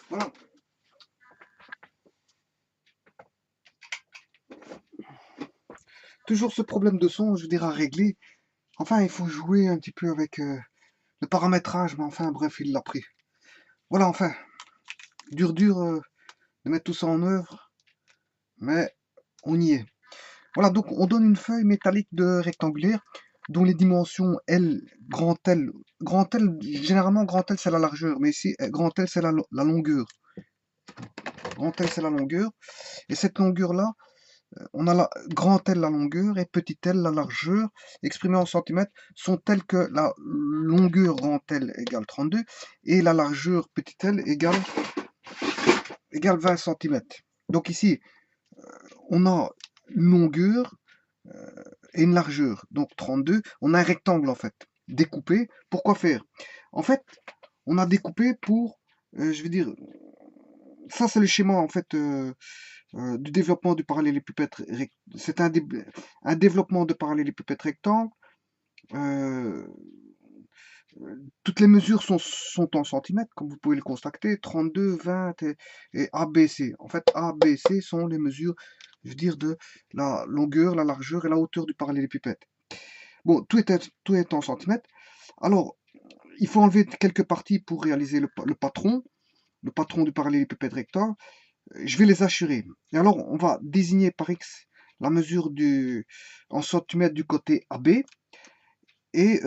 Voilà. Toujours ce problème de son, je veux dire, à régler. Enfin, il faut jouer un petit peu avec le paramétrage, mais enfin, bref, il l'a pris. Voilà, enfin, dur de mettre tout ça en œuvre, mais on y est. Voilà, donc on donne une feuille métallique de rectangulaire dont les dimensions L, grand L, généralement grand L c'est la largeur, mais ici grand L c'est la longueur. Grand L c'est la longueur, et cette longueur-là, on a grand L la longueur et petit l la largeur, exprimées en centimètres, sont telles que la longueur grand L égale 32 et la largeur petit l égale 20 centimètres. Donc ici, on a une longueur et une largeur, donc 32. On a un rectangle en fait, découpé. Pourquoi faire? En fait, on a découpé pour, je veux dire, ça c'est le schéma en fait du développement du parallélépipède. C'est un développement de parallélépipède rectangle. Euh, Toutes les mesures sont en centimètres, comme vous pouvez le constater, 32, 20 et ABC. En fait, ABC sont les mesures, je veux dire, de la longueur, la largeur et la hauteur du parallélépipède. Bon, tout est en centimètres. Alors, il faut enlever quelques parties pour réaliser le patron du parallélépipède rectangle. Je vais les assurer. Et alors, on va désigner par X la mesure en centimètres du côté AB et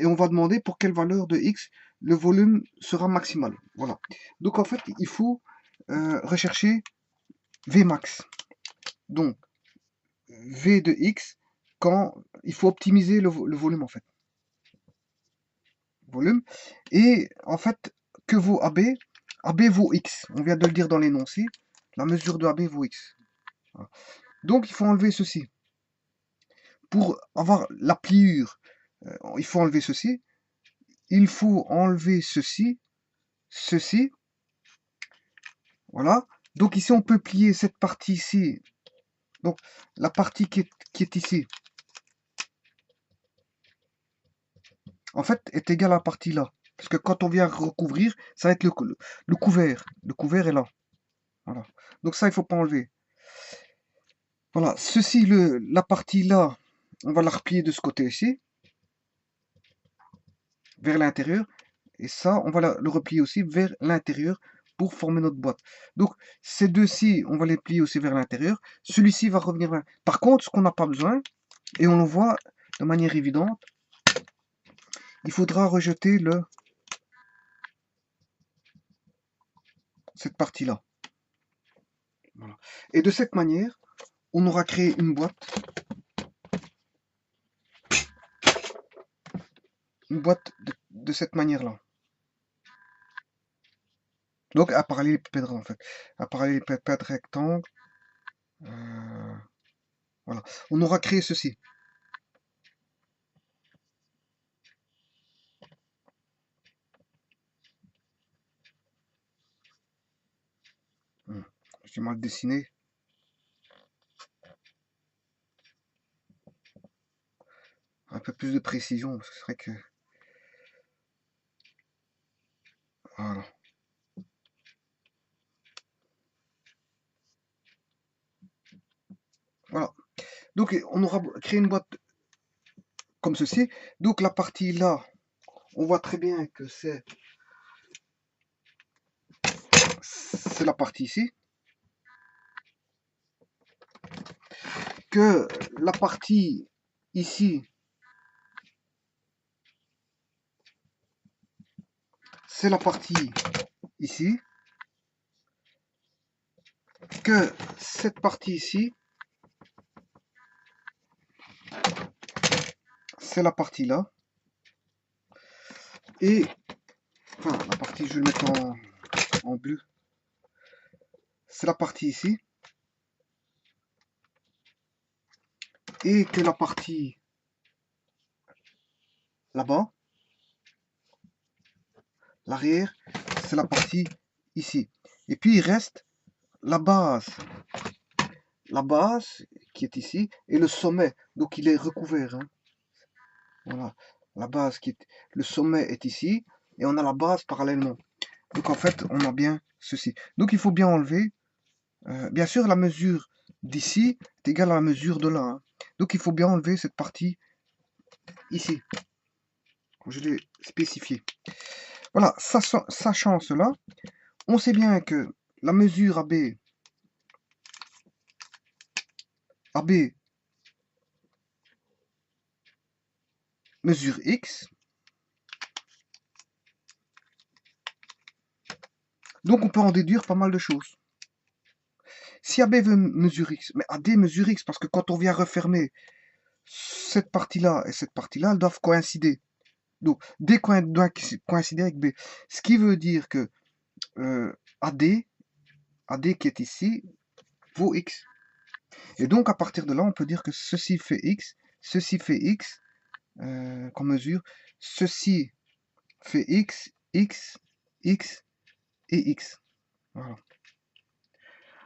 on va demander pour quelle valeur de X le volume sera maximal. Voilà. Donc en fait, il faut rechercher Vmax. Donc V de X quand il faut optimiser le volume en fait. Volume. Et en fait, que vaut AB? AB vaut X. On vient de le dire dans l'énoncé. La mesure de AB vaut X. Voilà. Donc il faut enlever ceci. Pour avoir la pliure, il faut enlever ceci. Il faut enlever ceci. Ceci. Voilà. Donc ici, on peut plier cette partie ici. Donc la partie qui est ici, en fait, est égale à la partie là. Parce que quand on vient recouvrir, ça va être le couvert. Le couvert est là. Voilà. Donc ça, il ne faut pas enlever. Voilà. Ceci, la partie là, on va la replier de ce côté ici, vers l'intérieur. Et ça, on va le replier aussi vers l'intérieur pour former notre boîte. Donc, ces deux-ci, on va les plier aussi vers l'intérieur. Celui-ci va revenir vers... Par contre, ce qu'on n'a pas besoin, et on le voit de manière évidente, il faudra rejeter cette partie-là. Voilà. Et de cette manière, on aura créé une boîte de cette manière-là. Donc, un parallélépipède en fait. Un parallélépipède rectangle. Voilà. On aura créé ceci. J'ai mal dessiné. Un peu plus de précision. Ce serait que... Voilà. Voilà. Donc, on aura créé une boîte comme ceci. Donc, la partie là, on voit très bien que c'est la partie ici. Que la partie ici, c'est la partie ici. Que cette partie ici, c'est la partie là. Et, enfin, la partie, je vais le mettre en bleu. C'est la partie ici. Et que la partie là-bas, l'arrière, c'est la partie ici. Et puis il reste la base qui est ici et le sommet. Donc il est recouvert. Hein. Voilà, la base le sommet est ici et on a la base parallèlement. Donc en fait, on a bien ceci. Donc il faut bien enlever. Bien sûr, la mesure d'ici est égale à la mesure de là, hein. Donc il faut bien enlever cette partie ici, comme je l'ai spécifié. Voilà, sachant cela, on sait bien que la mesure AB mesure X. Donc on peut en déduire pas mal de choses. Si AB veut mesure X, mais AD mesure X, parce que quand on vient refermer cette partie-là et cette partie-là, elles doivent coïncider. Donc, D doit coïncider avec B. Ce qui veut dire que AD qui est ici, vaut X. Et donc, à partir de là, on peut dire que ceci fait X qu'on mesure, ceci fait X, X, X et X. Voilà.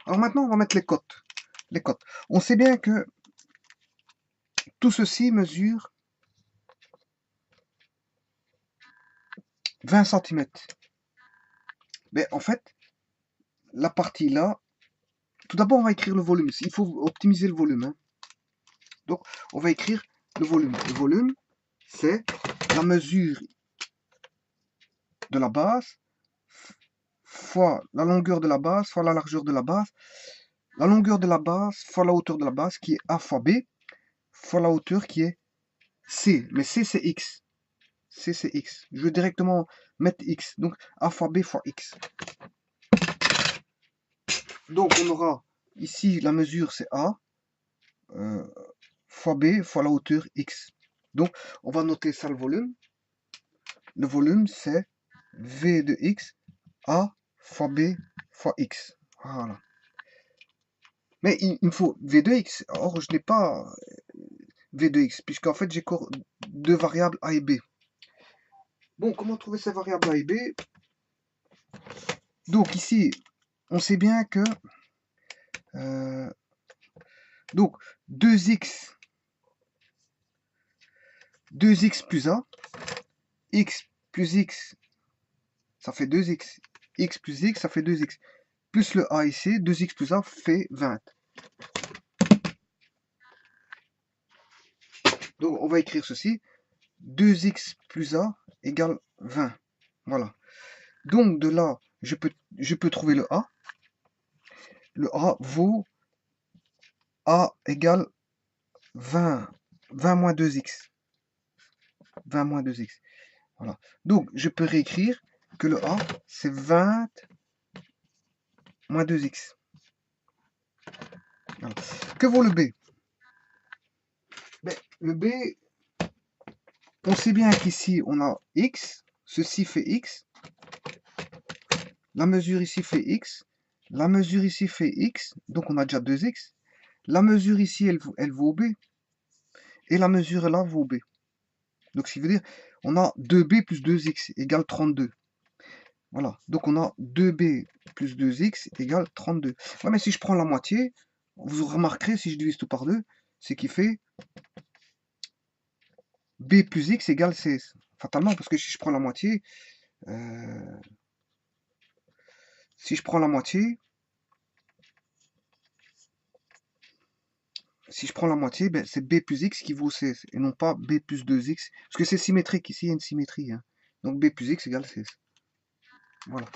Alors maintenant, on va mettre les cotes. Les cotes. On sait bien que tout ceci mesure 20 cm. Mais en fait, la partie là, tout d'abord, on va écrire le volume. Il faut optimiser le volume, hein. Donc, on va écrire le volume. Le volume, c'est la mesure de la base fois la longueur de la base fois la largeur de la base. La longueur de la base fois la hauteur de la base qui est A fois B fois la hauteur qui est C. Mais C, c'est X. C, c'est X. Je veux directement mettre X. Donc, A fois B fois X. Donc, on aura ici la mesure, c'est A fois B fois la hauteur X. Donc, on va noter ça le volume. Le volume, c'est V de X, A fois B fois X. Voilà. Mais il me faut V de X. Or, je n'ai pas V de X, puisqu'en fait, j'ai encore deux variables A et B. Bon, comment trouver ces variables A et B? Donc, ici, on sait bien que donc 2x plus A, x plus x, ça fait 2x, x plus x, ça fait 2x, plus le A ici, 2x plus A fait 20. Donc, on va écrire ceci, 2x plus A égale 20. Voilà. Donc, de là, je peux trouver le A. Le A vaut A égale 20 moins 2x. 20 moins 2x. Voilà. Donc, je peux réécrire que le A, c'est 20 moins 2x. Voilà. Que vaut le B? Ben, le B, on sait bien qu'ici, on a x. Ceci fait x. La mesure ici fait x. La mesure ici fait x. Donc, on a déjà 2x. La mesure ici, elle vaut B. Et la mesure là vaut B. Donc, ce qui veut dire, on a 2b plus 2x égale 32. Voilà. Donc, on a 2b plus 2x égale 32. Ouais, mais si je prends la moitié, vous remarquerez, si je divise tout par 2, c'est qu'il fait b plus x égale 16. Fatalement, parce que si je prends la moitié, si je prends la moitié, ben, c'est b plus x qui vaut 16, et non pas b plus 2x, parce que c'est symétrique, ici il y a une symétrie, hein. Donc b plus x égale 16. Voilà.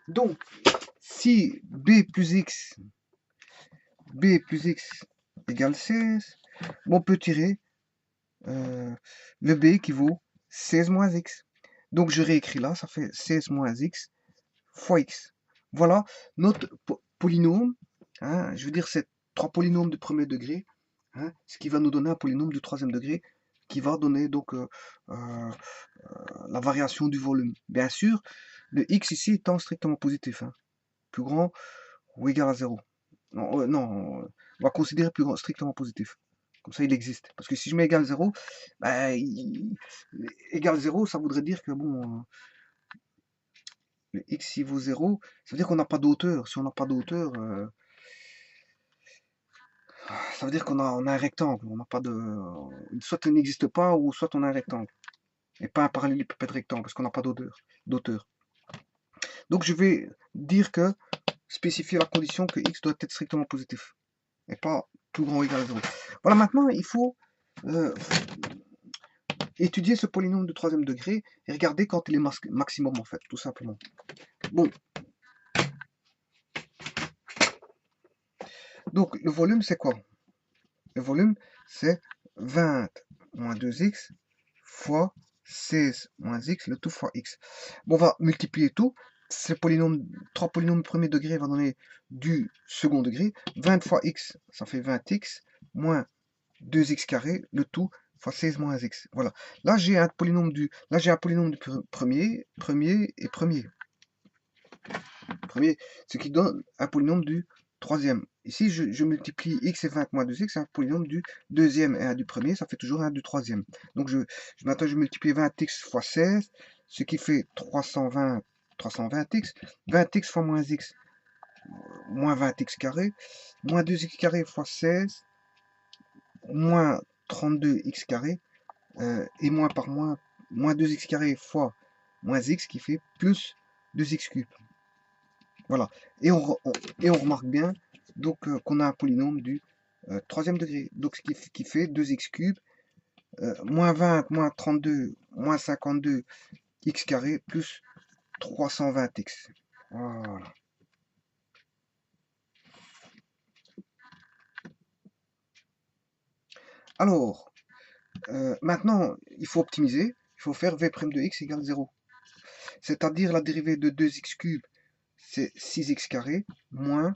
Donc, si b plus x égale 16, on peut tirer le b qui vaut 16 moins x. Donc je réécris là, ça fait 16 moins x fois x. Voilà notre polynôme, hein, je veux dire c'est trois polynômes de premier degré, hein, ce qui va nous donner un polynôme de troisième degré qui va donner donc la variation du volume. Bien sûr, le x ici étant strictement positif, hein, plus grand ou égal à 0. Non, non, on va considérer plus grand, strictement positif. Comme ça, il existe. Parce que si je mets égal 0, bah, égal 0, ça voudrait dire que bon, le x il vaut 0, ça veut dire qu'on n'a pas de hauteur. Si on n'a pas de hauteur, ça veut dire on a un rectangle. On n'a pas de. Soit il n'existe pas, ou soit on a un rectangle. Et pas un parallélépipède rectangle, parce qu'on n'a pas d'hauteur. Donc je vais dire que spécifier la condition que x doit être strictement positif et pas plus grand ou égal à 0. Voilà, maintenant il faut étudier ce polynôme de troisième degré et regarder quand il est maximum en fait, tout simplement. Bon, donc le volume c'est quoi? Le volume c'est 20 moins 2x fois 16 moins x, le tout fois x. Bon, on va multiplier tout. Ces polynômes, 3 polynômes premier degré va donner du second degré. 20 fois x, ça fait 20x, moins 2x carré, le tout fois 16 moins x. Voilà. Là, j'ai un polynôme du premier, et premier. Premier, ce qui donne un polynôme du troisième. Ici, je multiplie x et 20 moins 2x, c'est un polynôme du deuxième et un du premier, ça fait toujours un du troisième. Donc, maintenant, je multiplie 20x fois 16, ce qui fait 320x. 20x fois moins x, moins 20x carré, moins 2x carré fois 16, moins 32x carré, et moins par moins 2x carré fois moins x, qui fait plus 2x cube. Voilà. Et on remarque bien donc qu'on a un polynôme du troisième degré. Donc ce qui fait 2x cube, moins 20, moins 32, moins 52 x carré, plus 320x. Voilà. Alors, maintenant, il faut optimiser. Il faut faire v' de x égale 0. C'est-à-dire la dérivée de 2x cube, c'est 6x carré, moins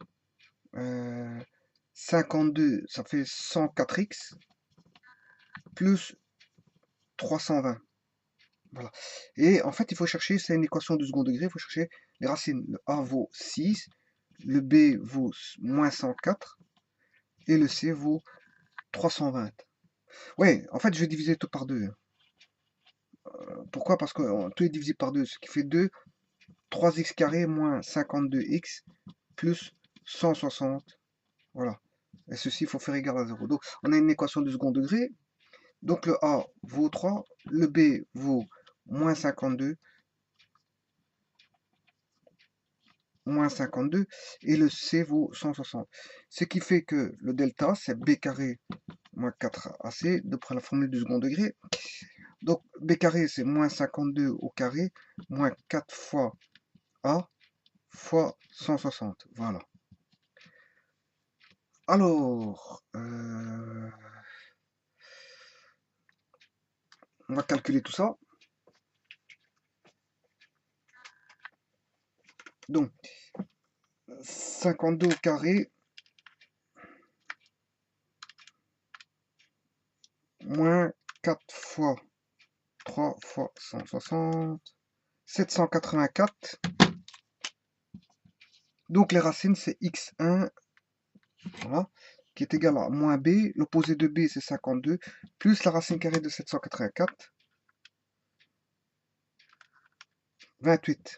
52, ça fait 104x, plus 320. Voilà. Et en fait, il faut chercher, c'est une équation de second degré, il faut chercher les racines. Le A vaut 6, le B vaut moins 104, et le C vaut 320. Ouais, en fait, je vais diviser tout par 2. Pourquoi? Parce que tout est divisé par 2, ce qui fait 2, 3x carré moins 52x plus 160. Voilà. Et ceci, il faut faire égal à 0. Donc, on a une équation de second degré. Donc, le A vaut 3, le B vaut moins 52, moins 52, et le C vaut 160. Ce qui fait que le delta, c'est B carré moins 4AC, d'après la formule du second degré. Donc, B carré, c'est moins 52 au carré, moins 4 fois A, fois 160. Voilà. Alors, on va calculer tout ça. Donc, 52 au carré, moins 4 fois 3 fois 160, 784. Donc les racines, c'est x1, voilà, qui est égal à moins b. L'opposé de b, c'est 52, plus la racine carrée de 784, 28.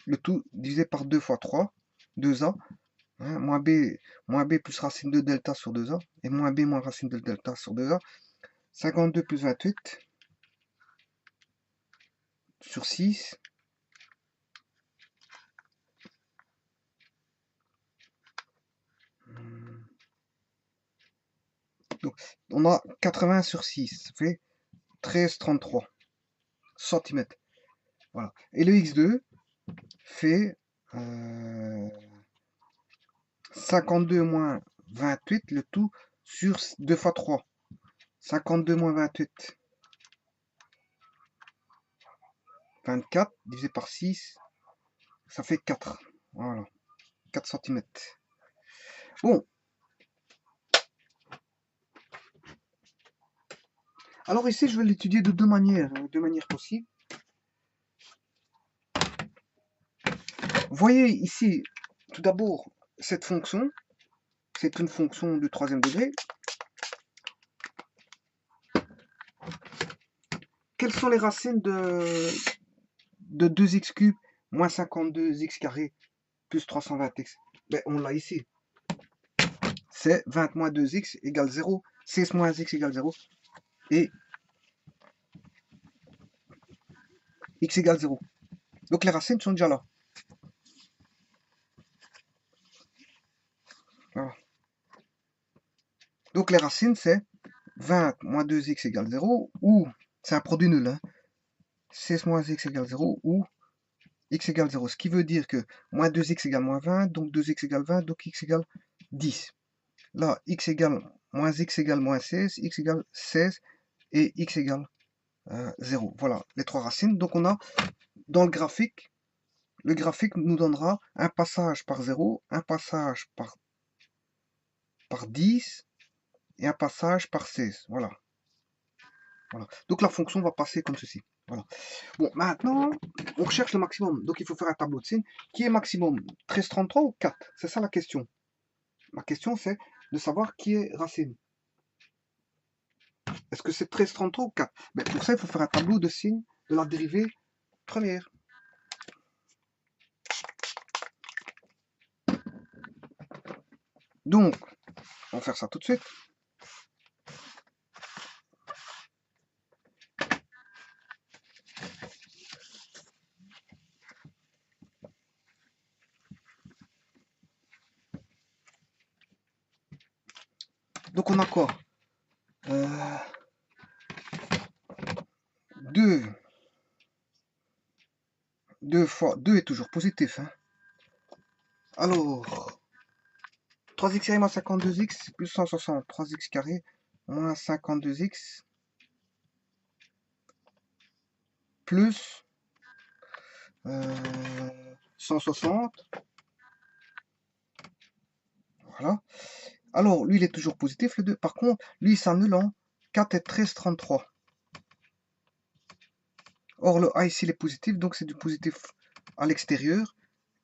Le tout divisé par 2 fois 3, 2a. Hein, moins b plus racine de delta sur 2a, et moins b moins racine de delta sur 2a. 52 plus 28 sur 6. Donc, on a 80 sur 6, ça fait 13,33 cm. Voilà. Et le x2 fait 52 moins 28, le tout sur 2 fois 3. 52 moins 28, 24, divisé par 6, ça fait 4. Voilà, 4 cm. Bon. Alors ici, je vais l'étudier de deux manières possibles. Voyez ici, tout d'abord, cette fonction, c'est une fonction du troisième degré. Quelles sont les racines de 2x cube moins 52x carré plus 320x? Ben, on l'a ici. C'est 20 moins 2x égale 0, 16 moins x égale 0, et x égale 0. Donc les racines sont déjà là. Voilà. Donc les racines, c'est 20 moins 2x égale 0, ou, c'est un produit nul, hein, 16 moins x égale 0, ou x égale 0. Ce qui veut dire que moins 2x égale moins 20, donc 2x égale 20, donc x égale 10. Là, x égale moins 16, x égale 16, et x égale 0. Voilà, les trois racines. Donc on a, dans le graphique nous donnera un passage par 0, un passage par 10, et un passage par 16. Voilà. Voilà. Donc la fonction va passer comme ceci. Voilà. Bon, maintenant, on recherche le maximum. Donc il faut faire un tableau de signes. Qui est maximum? 1333 ou 4? C'est ça la question. La question, c'est de savoir qui est racine. Est-ce que c'est 1333 ou 4? Mais pour ça, il faut faire un tableau de signes de la dérivée première. Donc, on va faire ça tout de suite. Donc on a quoi? 2 fois 2 est toujours positif. Hein. Alors, 3x carré moins 52x plus 160. 3x carré moins 52x plus 160. Voilà. Alors, lui, il est toujours positif, le 2. Par contre, lui, il s'annule en 4 et 13, 33. Or, le A ici, il est positif, donc c'est du positif à l'extérieur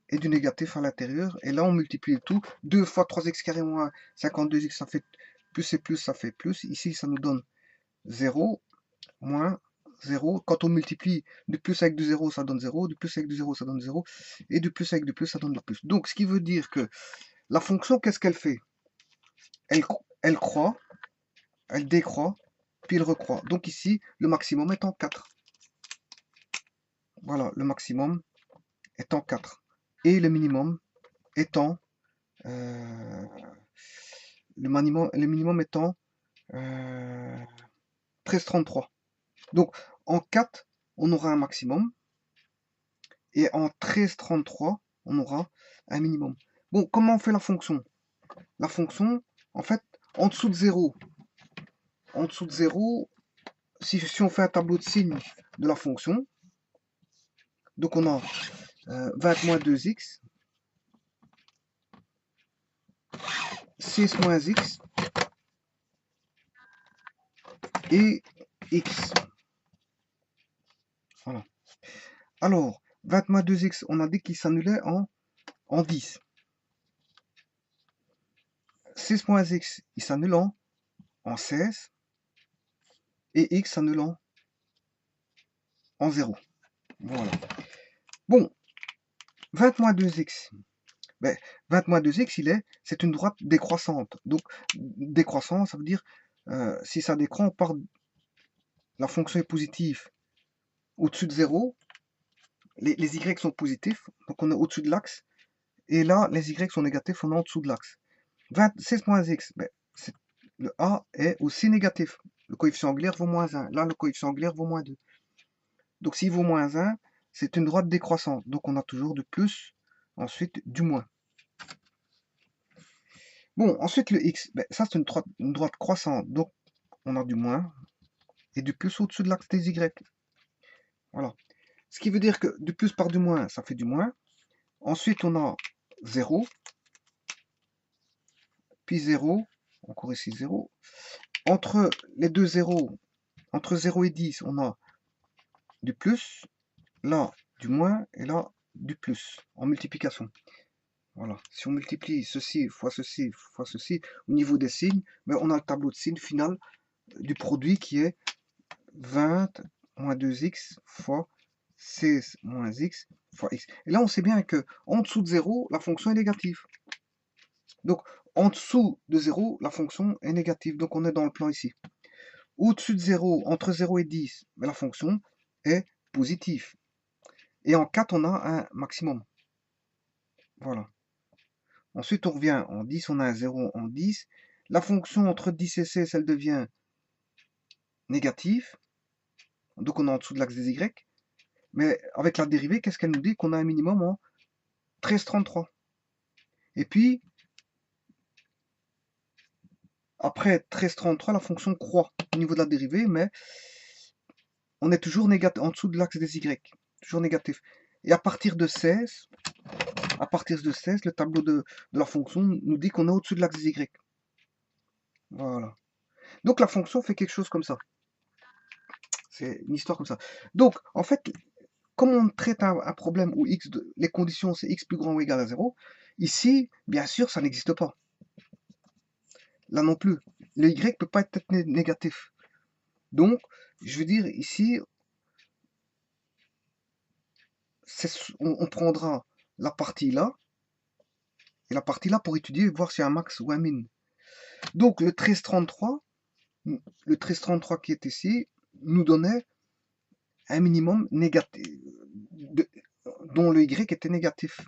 et du négatif à l'intérieur. Et là, on multiplie le tout. 2 fois 3x carré moins 52x, ça fait plus et plus, ça fait plus. Ici, ça nous donne 0, moins 0. Quand on multiplie du plus avec du 0, ça donne 0. Du plus avec du 0, ça donne 0. Et du plus avec du plus, ça donne du plus. Donc, ce qui veut dire que la fonction, qu'est-ce qu'elle fait? Elle croît, elle décroît, puis elle recroît. Donc ici, le maximum est en 4. Voilà, le maximum est en 4. Et le minimum étant... le minimum étant 1333. Donc en 4, on aura un maximum. Et en 1333, on aura un minimum. Bon, comment on fait la fonction? La fonction, en fait, en dessous de 0, si on fait un tableau de signes de la fonction, donc on a 20 moins 2x, 6 moins x, et x. Voilà. Alors, 20 moins 2x, on a dit qu'il s'annulait en 10. 6 moins x, il s'annule en 16. Et x s'annule en 0. Voilà. Bon, 20 moins 2x. Ben, 20 moins 2x, c'est une droite décroissante. Donc, décroissant, ça veut dire, si ça décroît, la fonction est positive au-dessus de 0. Les y sont positifs, donc on est au-dessus de l'axe. Et là, les y sont négatifs, on est en dessous de l'axe. 26 moins x, ben, le a est aussi négatif. Le coefficient angulaire vaut moins 1. Là, le coefficient angulaire vaut moins 2. Donc, s'il vaut moins 1, c'est une droite décroissante. Donc, on a toujours du plus, ensuite du moins. Bon, ensuite, le x, ben, ça, c'est une droite croissante. Donc, on a du moins et du plus au-dessus de l'axe des y. Voilà. Ce qui veut dire que du plus par du moins, ça fait du moins. Ensuite, on a 0, puis 0, encore ici 0. Entre les deux zéros, entre 0 et 10, on a du plus, là du moins, et là du plus, en multiplication. Voilà, si on multiplie ceci fois ceci fois ceci, au niveau des signes, ben on a le tableau de signes final du produit qui est 20 moins 2x fois 16 moins x fois x. Et là, on sait bien que en dessous de 0, la fonction est négative. Donc, en dessous de 0, la fonction est négative. Donc, on est dans le plan ici. Au-dessus de 0, entre 0 et 10, la fonction est positive. Et en 4, on a un maximum. Voilà. Ensuite, on revient en 10, on a un 0 en 10. La fonction entre 10 et 16, elle devient négative. Donc, on est en dessous de l'axe des Y. Mais avec la dérivée, qu'est-ce qu'elle nous dit? Qu'on a un minimum en 13,33. Et puis, après 13,33, la fonction croît au niveau de la dérivée, mais on est toujours négatif, en dessous de l'axe des Y. Toujours négatif. Et à partir de 16, le tableau de la fonction nous dit qu'on est au-dessus de l'axe des Y. Voilà. Donc la fonction fait quelque chose comme ça. C'est une histoire comme ça. Donc, en fait, comme on traite un problème où les conditions c'est x plus grand ou égal à 0, ici, bien sûr, ça n'existe pas. Là non plus. Le y ne peut pas être négatif. Donc, je veux dire, ici, on prendra la partie là, et la partie là pour étudier, voir s'il y a un max ou un min. Donc, le 1333 qui est ici, nous donnait un minimum négatif, dont le y était négatif.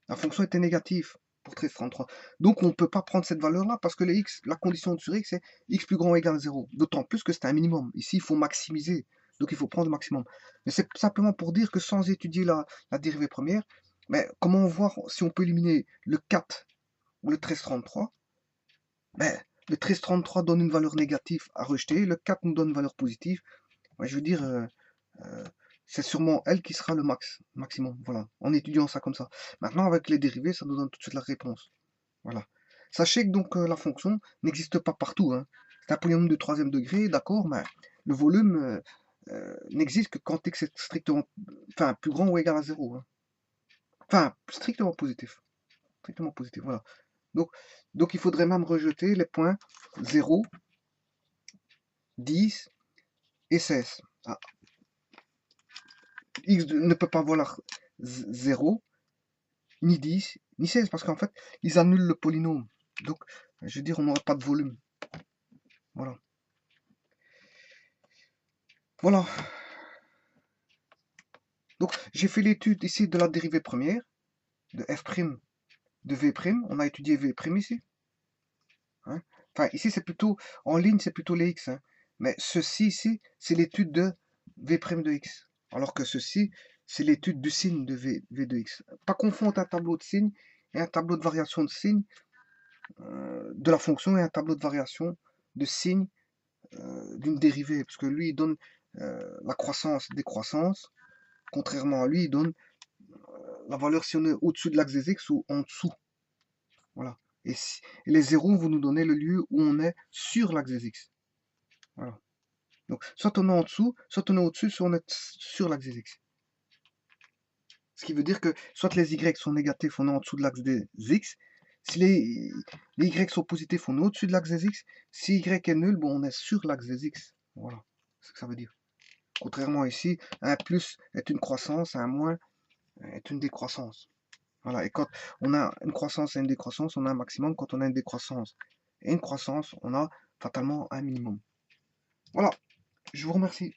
La fonction était négative pour 1333. Donc on ne peut pas prendre cette valeur-là parce que la condition sur x, c'est x plus grand ou égal à 0. D'autant plus que c'est un minimum. Ici, il faut maximiser. Donc il faut prendre le maximum. Mais c'est simplement pour dire que sans étudier la dérivée première, mais comment voir si on peut éliminer le 4 ou le 1333? Ben, le 1333 donne une valeur négative à rejeter, le 4 nous donne une valeur positive. Ouais, je veux dire, c'est sûrement elle qui sera le maximum, voilà, en étudiant ça comme ça. Maintenant, avec les dérivés, ça nous donne tout de suite la réponse. Voilà. Sachez que donc la fonction n'existe pas partout, hein. C'est un polynôme de troisième degré, d'accord, mais le volume n'existe que quand x est strictement, enfin, plus grand ou égal à 0, hein. Enfin, strictement positif. Strictement positif, voilà. Donc, il faudrait même rejeter les points 0, 10 et 16. Ah, x ne peut pas valoir 0, ni 10, ni 16, parce qu'en fait, ils annulent le polynôme. Donc, je veux dire, on n'aura pas de volume. Voilà. Voilà. Donc, j'ai fait l'étude ici de la dérivée première, de f', de v'. On a étudié v' ici. Hein. Enfin, ici, c'est plutôt, en ligne, c'est plutôt les x. Hein. Mais ceci, ici, c'est l'étude de v' de x. Alors que ceci, c'est l'étude du signe de v de x. Pas confondre un tableau de signe et un tableau de variation de signe de la fonction et un tableau de variation de signe d'une dérivée. Parce que lui, il donne la croissance, décroissance. Contrairement à lui, il donne la valeur si on est au-dessus de l'axe des x ou en dessous. Voilà. Et les zéros vont nous donner le lieu où on est sur l'axe des x. Voilà. Donc, soit on est en dessous, soit on est au-dessus, soit on est sur l'axe des x. Ce qui veut dire que soit les y sont négatifs, on est en dessous de l'axe des x. Si les y sont positifs, on est au-dessus de l'axe des x. Si y est nul, bon, on est sur l'axe des x. Voilà. C'est ce que ça veut dire. Contrairement ici, un plus est une croissance, un moins est une décroissance. Voilà, et quand on a une croissance et une décroissance, on a un maximum. Quand on a une décroissance et une croissance, on a fatalement un minimum. Voilà, je vous remercie.